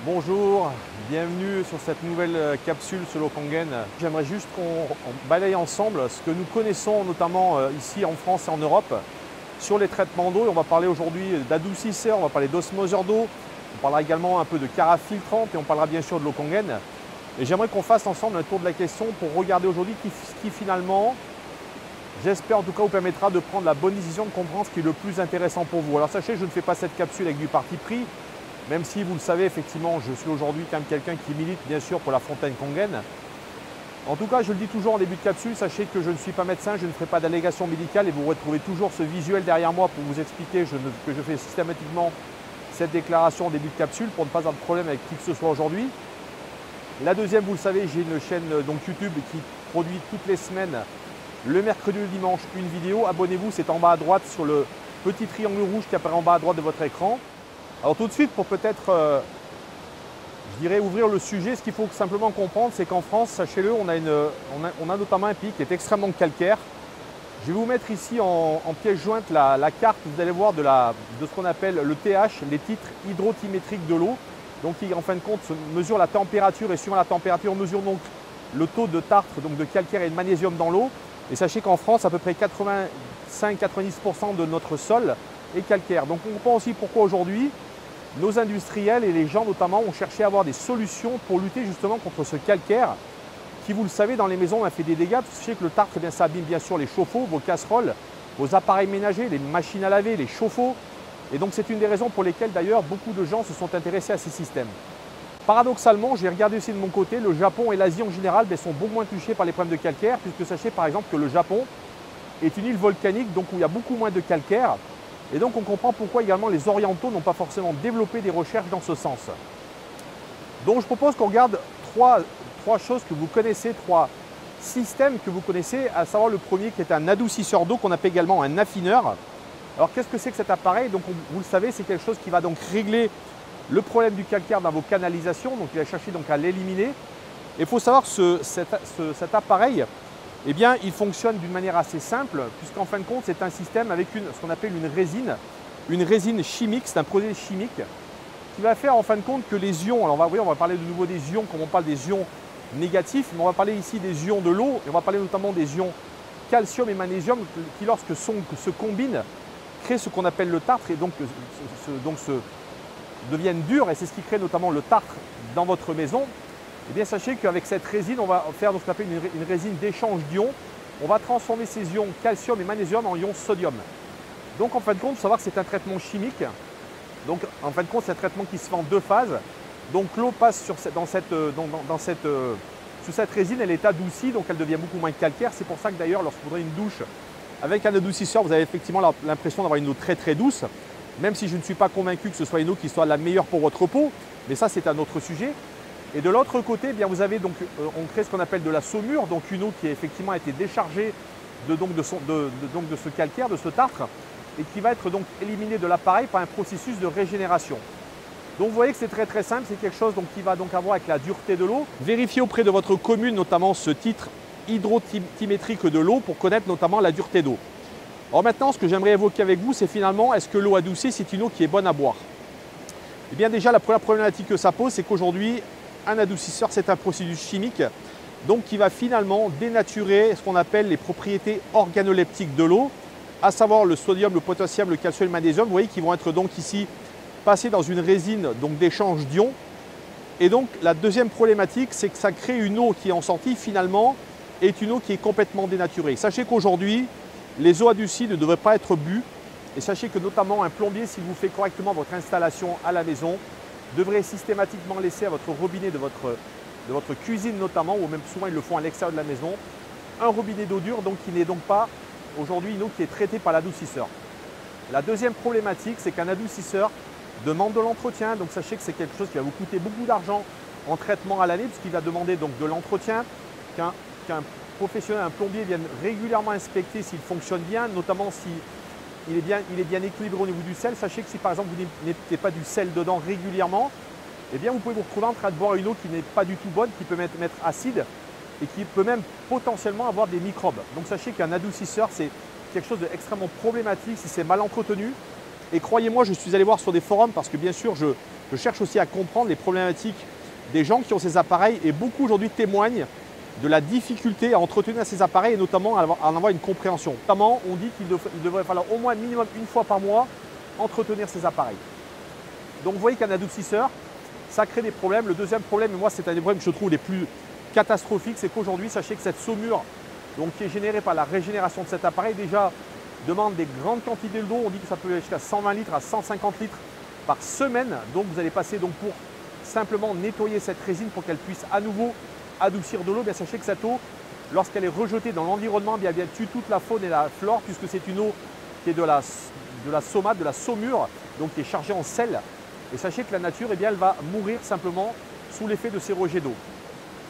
Bonjour, bienvenue sur cette nouvelle capsule sur l'eau Kangen. J'aimerais juste qu'on balaye ensemble ce que nous connaissons notamment ici en France et en Europe sur les traitements d'eau. On va parler aujourd'hui d'adoucisseurs, on va parler d'osmoseur d'eau, on parlera également un peu de carafe filtrante et on parlera bien sûr de l'eau Kangen. Et j'aimerais qu'on fasse ensemble un tour de la question pour regarder aujourd'hui ce qui finalement, j'espère en tout cas, vous permettra de prendre la bonne décision, de comprendre ce qui est le plus intéressant pour vous. Alors sachez, je ne fais pas cette capsule avec du parti pris. Même si vous le savez, effectivement, je suis aujourd'hui quand même quelqu'un qui milite bien sûr pour la fontaine Kangen. En tout cas, je le dis toujours en début de capsule, sachez que je ne suis pas médecin, je ne ferai pas d'allégation médicale et vous retrouvez toujours ce visuel derrière moi pour vous expliquer que je fais systématiquement cette déclaration en début de capsule pour ne pas avoir de problème avec qui que ce soit aujourd'hui. La deuxième, vous le savez, j'ai une chaîne donc YouTube qui produit toutes les semaines, le mercredi et le dimanche, une vidéo. Abonnez-vous, c'est en bas à droite sur le petit triangle rouge qui apparaît en bas à droite de votre écran. Alors tout de suite, pour peut-être, je dirais, ouvrir le sujet, ce qu'il faut simplement comprendre, c'est qu'en France, sachez-le, on a notamment un pays qui est extrêmement calcaire. Je vais vous mettre ici en pièce jointe la carte, vous allez voir, de ce qu'on appelle le TH, les titres hydrotimétriques de l'eau, donc qui en fin de compte mesure la température et suivant la température, on mesure donc le taux de tartre, donc de calcaire et de magnésium dans l'eau. Et sachez qu'en France, à peu près 85-90% de notre sol est calcaire. Donc on comprend aussi pourquoi aujourd'hui, nos industriels et les gens notamment ont cherché à avoir des solutions pour lutter justement contre ce calcaire qui, vous le savez, dans les maisons a fait des dégâts. Sachez que le tartre, eh bien, ça abîme bien sûr les chauffe-eau, vos casseroles, vos appareils ménagers, les machines à laver, les chauffe-eau. Et donc c'est une des raisons pour lesquelles d'ailleurs beaucoup de gens se sont intéressés à ces systèmes. Paradoxalement, j'ai regardé aussi de mon côté, le Japon et l'Asie en général sont beaucoup moins touchés par les problèmes de calcaire, puisque sachez par exemple que le Japon est une île volcanique, donc où il y a beaucoup moins de calcaire. Et donc on comprend pourquoi également les orientaux n'ont pas forcément développé des recherches dans ce sens. Donc je propose qu'on regarde trois choses que vous connaissez, trois systèmes que vous connaissez, à savoir le premier qui est un adoucisseur d'eau qu'on appelle également un affineur. Alors qu'est-ce que c'est que cet appareil? Donc vous le savez, c'est quelque chose qui va donc régler le problème du calcaire dans vos canalisations, donc il va chercher donc à l'éliminer. Et il faut savoir que cet appareil, eh bien, il fonctionne d'une manière assez simple, puisqu'en fin de compte, c'est un système avec ce qu'on appelle une résine chimique, c'est un procédé chimique, qui va faire en fin de compte que les ions, alors on va parler de nouveau des ions, comme on parle des ions négatifs, mais on va parler ici des ions de l'eau, et on va parler notamment des ions calcium et magnésium, qui lorsque se combinent, créent ce qu'on appelle le tartre, et donc deviennent durs, et c'est ce qui crée notamment le tartre dans votre maison. Eh bien, sachez qu'avec cette résine, on va faire ce qu'on appelle une résine d'échange d'ions. On va transformer ces ions calcium et magnésium en ions sodium. Donc, en fin de compte, il faut savoir que c'est un traitement chimique. Donc, en fin de compte, c'est un traitement qui se fait en deux phases. Donc, l'eau passe sous cette résine, elle est adoucie, donc elle devient beaucoup moins calcaire. C'est pour ça que d'ailleurs, lorsque vous prenez une douche avec un adoucisseur, vous avez effectivement l'impression d'avoir une eau très très douce. Même si je ne suis pas convaincu que ce soit une eau qui soit la meilleure pour votre peau, mais ça, c'est un autre sujet. Et de l'autre côté, eh bien, vous avez donc, on crée ce qu'on appelle de la saumure, donc une eau qui a effectivement été déchargée de ce calcaire, de ce tartre, et qui va être donc éliminée de l'appareil par un processus de régénération. Donc vous voyez que c'est très très simple, c'est quelque chose donc, qui va donc avoir avec la dureté de l'eau. Vérifiez auprès de votre commune notamment ce titre hydrotimétrique de l'eau pour connaître notamment la dureté d'eau. Alors maintenant, ce que j'aimerais évoquer avec vous, c'est finalement, est-ce que l'eau adoucie, c'est une eau qui est bonne à boire? Eh bien déjà, la première problématique que ça pose, c'est qu'aujourd'hui, un adoucisseur, c'est un processus chimique donc qui va finalement dénaturer ce qu'on appelle les propriétés organoleptiques de l'eau, à savoir le sodium, le potassium, le calcium et le magnésium. Vous voyez qui vont être donc ici passés dans une résine d'échange d'ions. Et donc la deuxième problématique, c'est que ça crée une eau qui est en sortie finalement est une eau qui est complètement dénaturée. Sachez qu'aujourd'hui, les eaux adoucies ne devraient pas être bues. Et sachez que notamment un plombier, s'il vous fait correctement votre installation à la maison, devrait systématiquement laisser à votre robinet de votre cuisine notamment, ou même souvent ils le font à l'extérieur de la maison, un robinet d'eau dure, donc qui n'est donc pas aujourd'hui une eau qui est traitée par l'adoucisseur. La deuxième problématique, c'est qu'un adoucisseur demande de l'entretien, donc sachez que c'est quelque chose qui va vous coûter beaucoup d'argent en traitement à l'année, puisqu'il va demander donc de l'entretien, qu'un professionnel, un plombier vienne régulièrement inspecter s'il fonctionne bien, notamment si il est bien équilibré au niveau du sel. Sachez que si par exemple vous ne mettez pas du sel dedans régulièrement, eh bien vous pouvez vous retrouver en train de boire une eau qui n'est pas du tout bonne, qui peut être acide et qui peut même potentiellement avoir des microbes. Donc sachez qu'un adoucisseur, c'est quelque chose d'extrêmement problématique si c'est mal entretenu. Et croyez-moi, je suis allé voir sur des forums parce que bien sûr, Je cherche aussi à comprendre les problématiques des gens qui ont ces appareils et beaucoup aujourd'hui témoignent de la difficulté à entretenir ces appareils et notamment à en avoir une compréhension. Notamment, on dit qu'il devrait falloir au moins minimum une fois par mois entretenir ces appareils. Donc vous voyez qu'un adoucisseur, ça crée des problèmes. Le deuxième problème, et moi c'est un des problèmes que je trouve les plus catastrophiques, c'est qu'aujourd'hui, sachez que cette saumure donc, qui est générée par la régénération de cet appareil, déjà demande des grandes quantités d'eau. On dit que ça peut aller jusqu'à 120 litres à 150 litres par semaine. Donc vous allez passer donc, pour simplement nettoyer cette résine pour qu'elle puisse à nouveau adoucir de l'eau. Bien sachez que cette eau, lorsqu'elle est rejetée dans l'environnement, bien tue toute la faune et la flore, puisque c'est une eau qui est de la saumate, de la saumure, donc qui est chargée en sel. Et sachez que la nature, eh bien, elle va mourir simplement sous l'effet de ces rejets d'eau.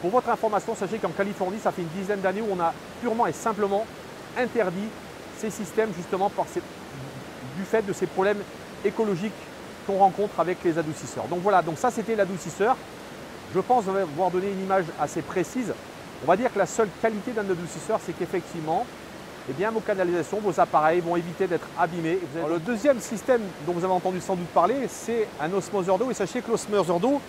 Pour votre information, sachez qu'en Californie, ça fait une dizaine d'années où on a purement et simplement interdit ces systèmes justement du fait de ces problèmes écologiques qu'on rencontre avec les adoucisseurs. Donc voilà, donc ça c'était l'adoucisseur. Je pense avoir donné une image assez précise. On va dire que la seule qualité d'un adoucisseur, c'est qu'effectivement, eh bien, vos canalisations, vos appareils vont éviter d'être abîmés. Alors, le deuxième système dont vous avez entendu sans doute parler, c'est un osmoseur d'eau. Et sachez que l'osmoseur d'eau,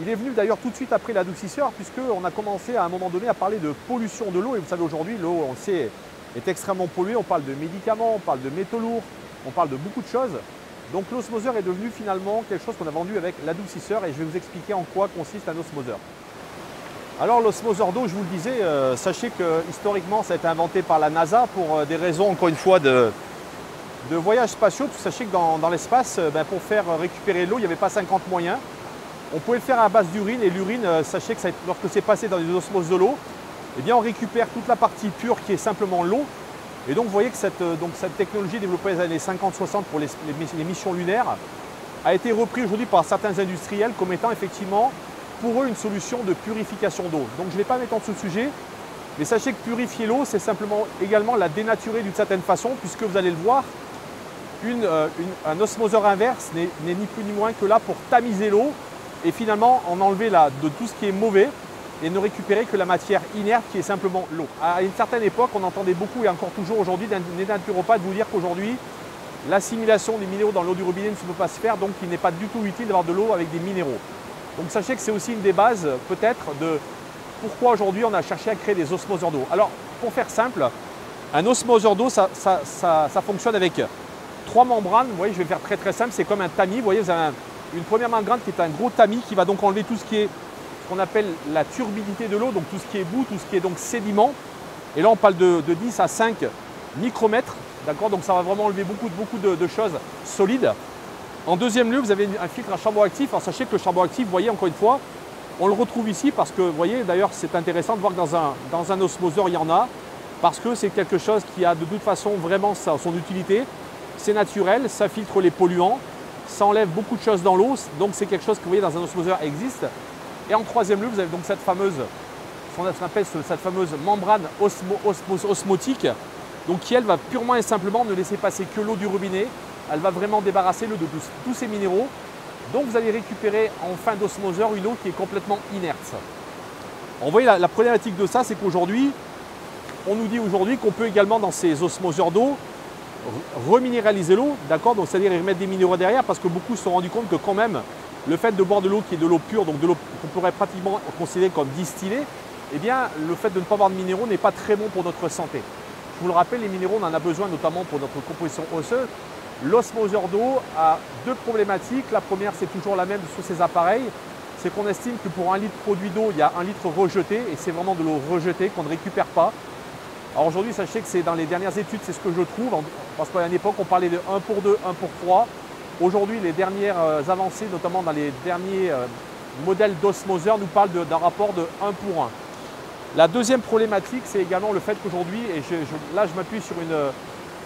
il est venu d'ailleurs tout de suite après l'adoucisseur, puisqu'on a commencé à un moment donné à parler de pollution de l'eau. Et vous savez, aujourd'hui, l'eau, on le sait, est extrêmement polluée. On parle de médicaments, on parle de métaux lourds, on parle de beaucoup de choses. Donc l'osmoseur est devenu finalement quelque chose qu'on a vendu avec l'adoucisseur et je vais vous expliquer en quoi consiste un osmoseur. Alors l'osmoseur d'eau, je vous le disais, sachez que historiquement ça a été inventé par la NASA pour des raisons encore une fois de voyages spatiaux. Sachez que dans l'espace, pour faire récupérer l'eau, il n'y avait pas 50 moyens. On pouvait le faire à base d'urine et l'urine, sachez que lorsque c'est passé dans les osmoses de l'eau, eh bien on récupère toute la partie pure qui est simplement l'eau. Et donc vous voyez que cette technologie développée dans les années 50-60 pour les missions lunaires a été reprise aujourd'hui par certains industriels comme étant effectivement pour eux une solution de purification d'eau. Donc je ne vais pas mettre en dessous le sujet, mais sachez que purifier l'eau, c'est simplement également la dénaturer d'une certaine façon, puisque vous allez le voir, un osmoseur inverse n'est ni plus ni moins que là pour tamiser l'eau et finalement en enlever de tout ce qui est mauvais et ne récupérer que la matière inerte qui est simplement l'eau. À une certaine époque, on entendait beaucoup et encore toujours aujourd'hui des naturopathes vous dire qu'aujourd'hui, l'assimilation des minéraux dans l'eau du robinet ne peut pas se faire, donc il n'est pas du tout utile d'avoir de l'eau avec des minéraux. Donc sachez que c'est aussi une des bases peut-être de pourquoi aujourd'hui on a cherché à créer des osmoseurs d'eau. Alors pour faire simple, un osmoseur d'eau ça fonctionne avec 3 membranes. Vous voyez, je vais faire très simple, c'est comme un tamis. Vous voyez, vous avez une première membrane qui est un gros tamis qui va donc enlever tout ce qui est qu'on appelle la turbidité de l'eau, donc tout ce qui est boue, tout ce qui est donc sédiment. Et là on parle de 10 à 5 micromètres, d'accord, donc ça va vraiment enlever beaucoup de choses solides. En deuxième lieu, vous avez un filtre à charbon actif. Alors sachez que le charbon actif, vous voyez encore une fois, on le retrouve ici parce que, vous voyez, d'ailleurs c'est intéressant de voir que dans un osmoseur il y en a, parce que c'est quelque chose qui a de toute façon vraiment son utilité. C'est naturel, ça filtre les polluants, ça enlève beaucoup de choses dans l'eau, donc c'est quelque chose que vous voyez dans un osmoseur existe. Et en troisième lieu, vous avez donc cette fameuse membrane osmotique, donc qui elle va purement et simplement ne laisser passer que l'eau du robinet. Elle va vraiment débarrasser l'eau de tous ces minéraux. Donc vous allez récupérer en fin d'osmoseur une eau qui est complètement inerte. Vous voyez la problématique de ça, c'est qu'aujourd'hui, on nous dit aujourd'hui qu'on peut également dans ces osmoseurs d'eau reminéraliser l'eau, d'accord, donc c'est-à-dire y remettre des minéraux derrière parce que beaucoup se sont rendus compte que quand même le fait de boire de l'eau qui est de l'eau pure, donc de l'eau qu'on pourrait pratiquement considérer comme distillée, eh bien le fait de ne pas avoir de minéraux n'est pas très bon pour notre santé. Je vous le rappelle, les minéraux, on en a besoin notamment pour notre composition osseuse. L'osmoseur d'eau a 2 problématiques. La première, c'est toujours la même sur ces appareils, c'est qu'on estime que pour 1 litre produit d'eau, il y a 1 litre rejeté et c'est vraiment de l'eau rejetée qu'on ne récupère pas. Alors aujourd'hui, sachez que c'est dans les dernières études, c'est ce que je trouve, parce qu'à une époque, on parlait de 1 pour 2, 1 pour 3. Aujourd'hui, les dernières avancées, notamment dans les derniers modèles d'osmoseur, nous parlent d'un rapport de 1 pour 1. La deuxième problématique, c'est également le fait qu'aujourd'hui, et là je m'appuie sur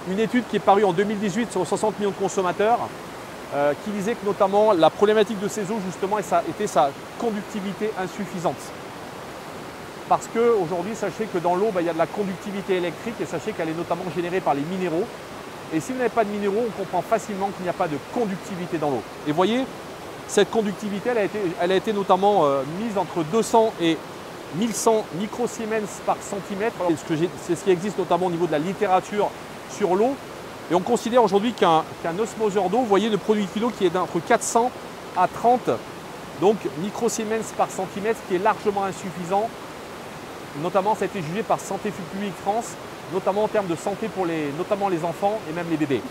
une étude qui est parue en 2018 sur 60 millions de consommateurs, qui disait que notamment la problématique de ces eaux, justement, était sa conductivité insuffisante. Parce qu'aujourd'hui, sachez que dans l'eau, il y a de la conductivité électrique et sachez qu'elle est notamment générée par les minéraux. Et si vous n'avez pas de minéraux, on comprend facilement qu'il n'y a pas de conductivité dans l'eau. Et voyez, cette conductivité, elle a été notamment mise entre 200 et 1100 microsiemens par centimètre. C'est ce qui existe notamment au niveau de la littérature sur l'eau. Et on considère aujourd'hui qu'un osmoseur d'eau, vous voyez, ne produit qu'une eau qui est entre 400 à 30 donc microsiemens par centimètre, ce qui est largement insuffisant. Notamment, ça a été jugé par Santé publique France, notamment en termes de santé pour notamment les enfants et même les bébés.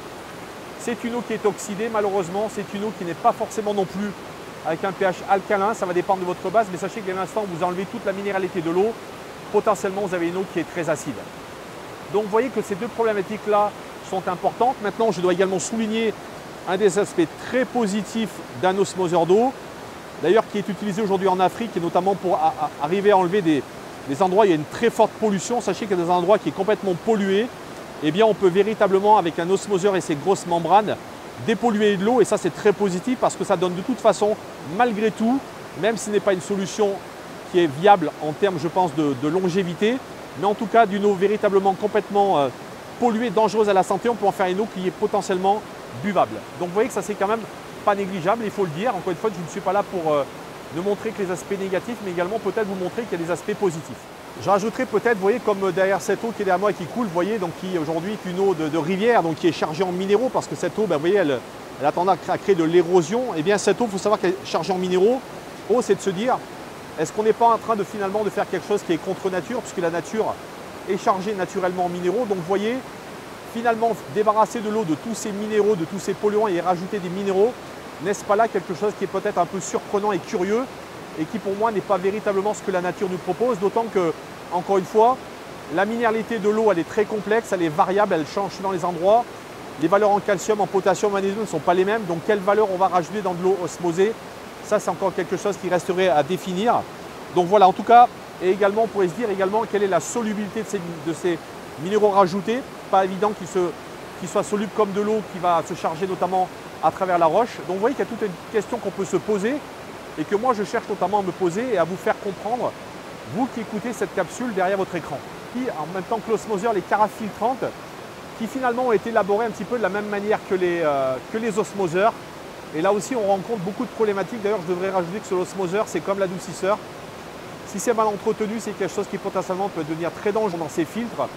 C'est une eau qui est oxydée, malheureusement. C'est une eau qui n'est pas forcément non plus avec un pH alcalin. Ça va dépendre de votre base, mais sachez que dès l'instant où vous enlevez toute la minéralité de l'eau, potentiellement, vous avez une eau qui est très acide. Donc, vous voyez que ces deux problématiques-là sont importantes. Maintenant, je dois également souligner un des aspects très positifs d'un osmoseur d'eau, d'ailleurs qui est utilisé aujourd'hui en Afrique, et notamment pour arriver à enlever des endroits où il y a une très forte pollution. Sachez qu'il y a des endroits qui sont complètement pollués. Eh bien, on peut véritablement, avec un osmoseur et ses grosses membranes, dépolluer de l'eau. Et ça, c'est très positif parce que ça donne de toute façon, malgré tout, même si ce n'est pas une solution qui est viable en termes, je pense, de longévité, mais en tout cas d'une eau véritablement complètement polluée, dangereuse à la santé, on peut en faire une eau qui est potentiellement buvable. Donc vous voyez que ça, c'est quand même pas négligeable, il faut le dire. Encore une fois, je ne suis pas là pour ne montrer que les aspects négatifs, mais également peut-être vous montrer qu'il y a des aspects positifs. Je rajouterai peut-être, vous voyez, comme derrière cette eau qui est derrière moi et qui coule, vous voyez, donc qui aujourd'hui est une eau de rivière, donc qui est chargée en minéraux, parce que cette eau, ben, vous voyez, elle a tendance à créer de l'érosion. Et bien cette eau, il faut savoir qu'elle est chargée en minéraux. C'est de se dire, est-ce qu'on n'est pas en train de finalement de faire quelque chose qui est contre nature, puisque la nature est chargée naturellement en minéraux. Donc vous voyez, finalement, débarrasser de l'eau de tous ces minéraux, de tous ces polluants et rajouter des minéraux, n'est-ce pas là quelque chose qui est peut-être un peu surprenant et curieux et qui pour moi n'est pas véritablement ce que la nature nous propose, d'autant que, encore une fois, la minéralité de l'eau, elle est très complexe, elle est variable, elle change dans les endroits. Les valeurs en calcium, en potassium, en magnésium ne sont pas les mêmes, donc quelle valeur on va rajouter dans de l'eau osmosée, ça c'est encore quelque chose qui resterait à définir. Donc voilà, en tout cas, et également on pourrait se dire également quelle est la solubilité de ces minéraux rajoutés. Pas évident qu'ils soient solubles comme de l'eau qui va se charger notamment à travers la roche. Donc vous voyez qu'il y a toute une question qu'on peut se poser et que moi je cherche notamment à me poser et à vous faire comprendre, vous qui écoutez cette capsule derrière votre écran. Qui, en même temps que l'osmoseur, les carafes filtrantes, qui finalement ont été élaborées un petit peu de la même manière que les osmoseurs. Et là aussi on rencontre beaucoup de problématiques. D'ailleurs je devrais rajouter que l'osmoseur c'est comme l'adoucisseur. Si c'est mal entretenu, c'est quelque chose qui potentiellement peut devenir très dangereux dans ces filtres.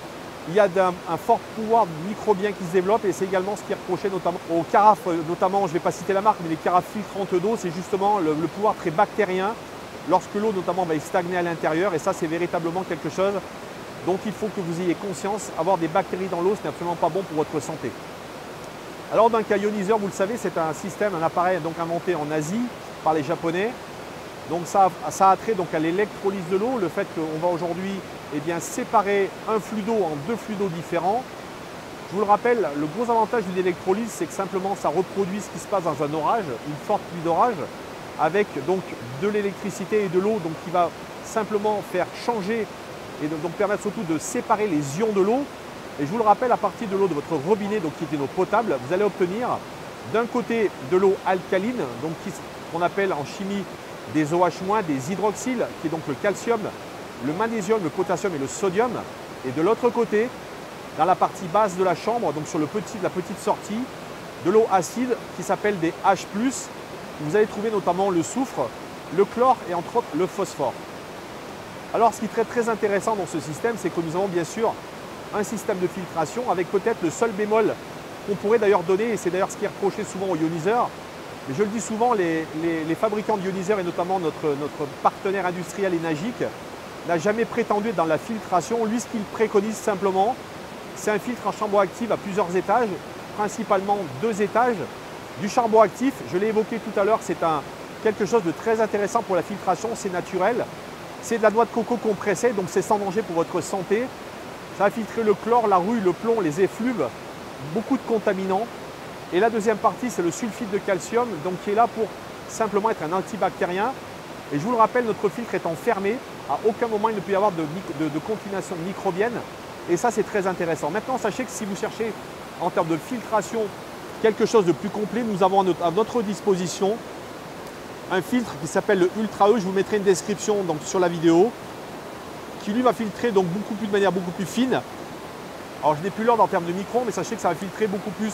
Il y a un fort pouvoir microbien qui se développe et c'est également ce qui est reproché notamment aux carafes, notamment, je ne vais pas citer la marque, mais les carafes filtrantes d'eau, c'est justement le pouvoir très bactérien lorsque l'eau notamment va stagner à l'intérieur et ça c'est véritablement quelque chose dont il faut que vous ayez conscience. Avoir des bactéries dans l'eau, ce n'est absolument pas bon pour votre santé. Alors donc un ioniseur, vous le savez, c'est un système, un appareil donc inventé en Asie par les Japonais. Donc ça a trait donc à l'électrolyse de l'eau, le fait qu'on va aujourd'hui séparer un flux d'eau en deux flux d'eau différents. Je vous le rappelle, le gros avantage d'une électrolyse, c'est que simplement ça reproduit ce qui se passe dans un orage, une forte pluie d'orage, avec donc de l'électricité et de l'eau, donc qui va simplement faire changer et donc permettre surtout de séparer les ions de l'eau. Et je vous le rappelle, à partir de l'eau de votre robinet, donc qui est une eau potable, vous allez obtenir d'un côté de l'eau alcaline, donc qu'on appelle en chimie des OH-, des hydroxyles, qui est donc le calcium, le magnésium, le potassium et le sodium. Et de l'autre côté, dans la partie basse de la chambre, donc sur la petite sortie, de l'eau acide qui s'appelle des H+. Vous allez trouver notamment le soufre, le chlore et entre autres le phosphore. Alors ce qui est très intéressant dans ce système, c'est que nous avons bien sûr un système de filtration avec peut-être le seul bémol qu'on pourrait d'ailleurs donner, et c'est d'ailleurs ce qui est reproché souvent aux ioniseurs. Mais je le dis souvent, les fabricants d'ioniseurs et notamment notre partenaire industriel Enagic n'a jamais prétendu être dans la filtration. Lui, ce qu'il préconise simplement, c'est un filtre en charbon actif à plusieurs étages, principalement 2 étages. Du charbon actif, je l'ai évoqué tout à l'heure, c'est quelque chose de très intéressant pour la filtration, c'est naturel. C'est de la noix de coco compressée, donc c'est sans danger pour votre santé. Ça va filtrer le chlore, la rouille, le plomb, les effluves, beaucoup de contaminants. Et la deuxième partie, c'est le sulfite de calcium, donc qui est là pour simplement être un antibactérien. Et je vous le rappelle, notre filtre étant fermé, à aucun moment il ne peut y avoir de contamination microbienne. Et ça, c'est très intéressant. Maintenant, sachez que si vous cherchez en termes de filtration quelque chose de plus complet, nous avons à notre disposition un filtre qui s'appelle le Ultra E. Je vous mettrai une description donc, sur la vidéo, qui lui va filtrer donc, de manière beaucoup plus fine. Alors, je n'ai plus l'ordre en termes de microns, mais sachez que ça va filtrer beaucoup plus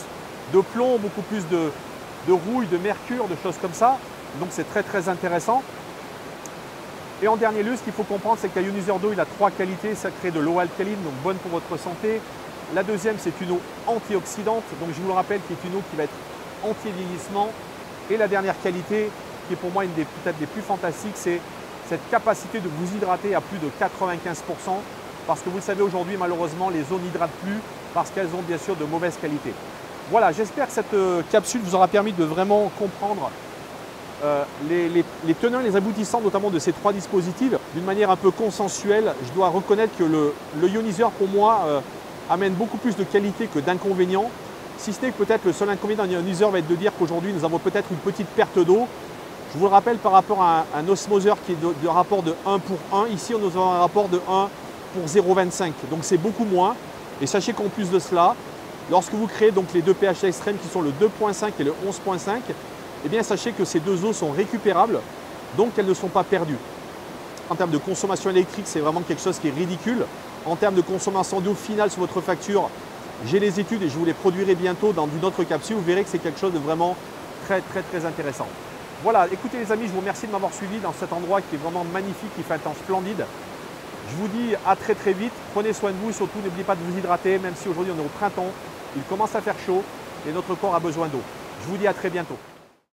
de plomb, beaucoup plus de rouille, de mercure, de choses comme ça. Donc c'est très intéressant. Et en dernier lieu, ce qu'il faut comprendre, c'est qu'un ioniseur d'eau, il a 3 qualités. Ça crée de l'eau alcaline, donc bonne pour votre santé. La deuxième, c'est une eau antioxydante. Donc je vous le rappelle, qui est une eau qui va être anti-vieillissement. Et la dernière qualité, qui est pour moi une des peut-être des plus fantastiques, c'est cette capacité de vous hydrater à plus de 95%. Parce que vous le savez aujourd'hui, malheureusement, les eaux n'hydratent plus parce qu'elles ont bien sûr de mauvaise qualité. Voilà, j'espère que cette capsule vous aura permis de vraiment comprendre les tenants et les aboutissants notamment de ces trois dispositifs d'une manière un peu consensuelle. Je dois reconnaître que le ioniseur pour moi amène beaucoup plus de qualité que d'inconvénients, si ce n'est que peut-être le seul inconvénient d'un ioniseur va être de dire qu'aujourd'hui nous avons peut-être une petite perte d'eau. Je vous le rappelle par rapport à un osmoseur qui est de rapport de 1 pour 1, ici nous avons un rapport de 1 pour 0,25, donc c'est beaucoup moins. Et sachez qu'en plus de cela, lorsque vous créez donc les deux pH extrêmes qui sont le 2.5 et le 11.5, eh bien sachez que ces deux eaux sont récupérables, donc elles ne sont pas perdues. En termes de consommation électrique, c'est vraiment quelque chose qui est ridicule. En termes de consommation d'eau finale sur votre facture, j'ai les études et je vous les produirai bientôt dans une autre capsule. Vous verrez que c'est quelque chose de vraiment très intéressant. Voilà, écoutez les amis, je vous remercie de m'avoir suivi dans cet endroit qui est vraiment magnifique, qui fait un temps splendide. Je vous dis à très vite, prenez soin de vous, surtout n'oubliez pas de vous hydrater, même si aujourd'hui on est au printemps, il commence à faire chaud et notre corps a besoin d'eau. Je vous dis à très bientôt.